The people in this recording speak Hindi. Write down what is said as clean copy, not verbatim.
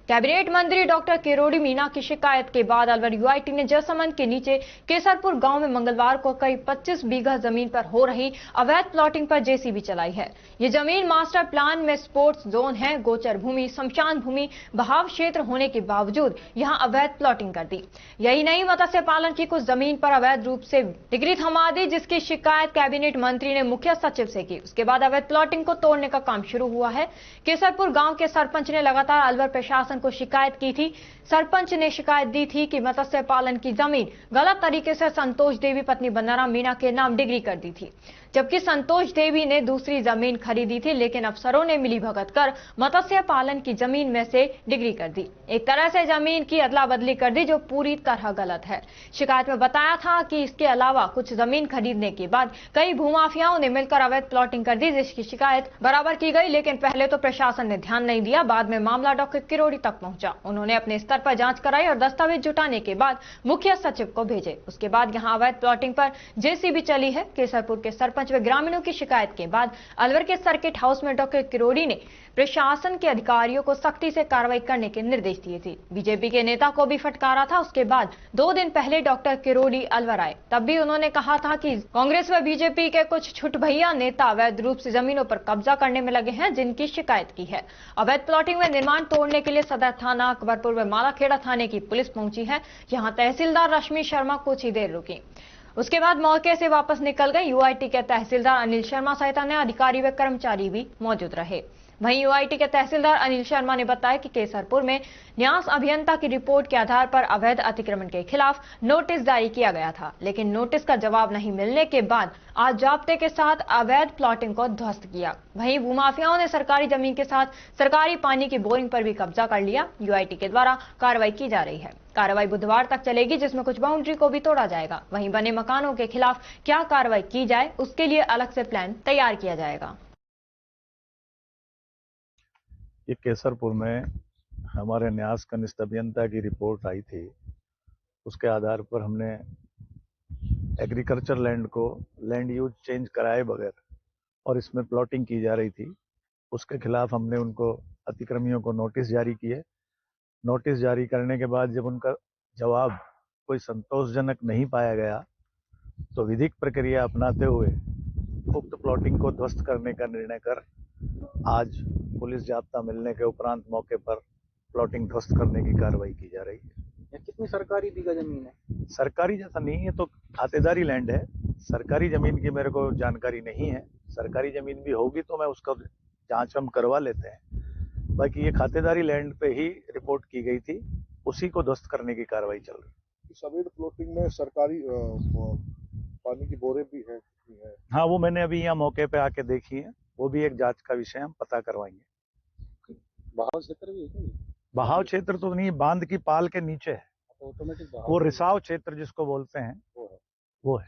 कैबिनेट मंत्री डॉक्टर किरोड़ी मीना की शिकायत के बाद अलवर यूआईटी ने जसमंद के नीचे केसरपुर गांव में मंगलवार को करीब 25 बीघा जमीन पर हो रही अवैध प्लॉटिंग पर जेसीबी चलाई है। ये जमीन मास्टर प्लान में स्पोर्ट्स जोन है। गोचर भूमि, शमशान भूमि, बहाव क्षेत्र होने के बावजूद यहां अवैध प्लॉटिंग कर दी। यही नहीं, मत्स्य पालन की कुछ जमीन पर अवैध रूप से डिग्री थमा दी, जिसकी शिकायत कैबिनेट मंत्री ने मुख्य सचिव से की। उसके बाद अवैध प्लॉटिंग को तोड़ने का काम शुरू हुआ है। केसरपुर गांव के सरपंच ने लगातार अलवर प्रशासन को शिकायत की थी। सरपंच ने शिकायत दी थी कि मत्स्य पालन की जमीन गलत तरीके से संतोष देवी पत्नी बन्नाराम मीणा के नाम डिग्री कर दी थी, जबकि संतोष देवी ने दूसरी जमीन खरीदी थी, लेकिन अफसरों ने मिलीभगत कर मत्स्य पालन की जमीन में से डिग्री कर दी। एक तरह से जमीन की अदला बदली कर दी, जो पूरी तरह गलत है। शिकायत में बताया था कि इसके अलावा कुछ जमीन खरीदने के बाद कई भूमाफियाओं ने मिलकर अवैध प्लॉटिंग कर दी, जिसकी शिकायत बराबर की गई, लेकिन पहले तो प्रशासन ने ध्यान नहीं दिया। बाद में मामला डॉक्टर किरोड़ी तक पहुंचा। उन्होंने अपने स्तर पर जांच कराई और दस्तावेज जुटाने के बाद मुख्य सचिव को भेजे। उसके बाद यहां अवैध प्लॉटिंग पर जेसीबी चली है। केसरपुर के सरपंच व ग्रामीणों की शिकायत के बाद अलवर के सर्किट हाउस में डॉक्टर किरोड़ी ने प्रशासन के अधिकारियों को सख्ती से कार्रवाई करने के निर्देश दिए थे। बीजेपी के नेता को भी फटकारा था। उसके बाद 2 दिन पहले डॉक्टर किरोड़ी अलवर आए, तब भी उन्होंने कहा था कि कांग्रेस व बीजेपी के कुछ छुटभैया नेता अवैध रूप से जमीनों पर कब्जा करने में लगे हैं, जिनकी शिकायत की है। अवैध प्लॉटिंग में निर्माण तोड़ने के लिए सदर थाना, अकबरपुर व मालाखेड़ा थाने की पुलिस पहुंची है। यहां तहसीलदार रश्मि शर्मा कुछ ही देर रुकी, उसके बाद मौके से वापस निकल गए। यूआईटी के तहसीलदार अनिल शर्मा सहित अन्य अधिकारी व कर्मचारी भी मौजूद रहे। वहीं यूआईटी के तहसीलदार अनिल शर्मा ने बताया कि केसरपुर में न्यास अभियंता की रिपोर्ट के आधार पर अवैध अतिक्रमण के खिलाफ नोटिस जारी किया गया था, लेकिन नोटिस का जवाब नहीं मिलने के बाद आज जाब्ते के साथ अवैध प्लॉटिंग को ध्वस्त किया। वहीं भूमाफियाओं ने सरकारी जमीन के साथ सरकारी पानी की बोरिंग पर भी कब्जा कर लिया। यूआईटी के द्वारा कार्रवाई की जा रही है। कार्रवाई बुधवार तक चलेगी, जिसमें कुछ बाउंड्री को भी तोड़ा जाएगा। वहीं बने मकानों के खिलाफ क्या कार्रवाई की जाए, उसके लिए अलग से प्लान तैयार किया जाएगा। ये केसरपुर में हमारे न्यास कनिष्ठ अभियंता की रिपोर्ट आई थी। उसके आधार पर हमने एग्रीकल्चर लैंड को लैंड यूज चेंज कराए बगैर और इसमें प्लॉटिंग की जा रही थी, उसके खिलाफ हमने उनको अतिक्रमियों को नोटिस जारी किए। नोटिस जारी करने के बाद जब उनका जवाब कोई संतोषजनक नहीं पाया गया, तो विधिक प्रक्रिया अपनाते हुए उक्त प्लॉटिंग को ध्वस्त करने का निर्णय कर आज पुलिस जाब्ता मिलने के उपरांत मौके पर प्लॉटिंग ध्वस्त करने की कार्रवाई की जा रही है। कितनी सरकारी बीघा जमीन है? सरकारी जैसा नहीं है, तो खातेदारी लैंड है। सरकारी जमीन की मेरे को जानकारी नहीं है। सरकारी जमीन भी होगी तो मैं उसका जांच हम करवा लेते हैं। बाकी ये खातेदारी लैंड पे ही रिपोर्ट की गई थी, उसी को ध्वस्त करने की कार्रवाई चल रही है। इस अवैध प्लॉटिंग में सरकारी पानी की बोरें भी है? हाँ, वो मैंने अभी यहाँ मौके पे आके देखी है। वो भी एक जांच का विषय, हम पता करवाएंगे। बहाव क्षेत्र भी है? बहाव क्षेत्र तो नहीं, बांध की पाल के नीचे है। ऑटोमेटिक वो रिसाव क्षेत्र जिसको बोलते हैं, वो है।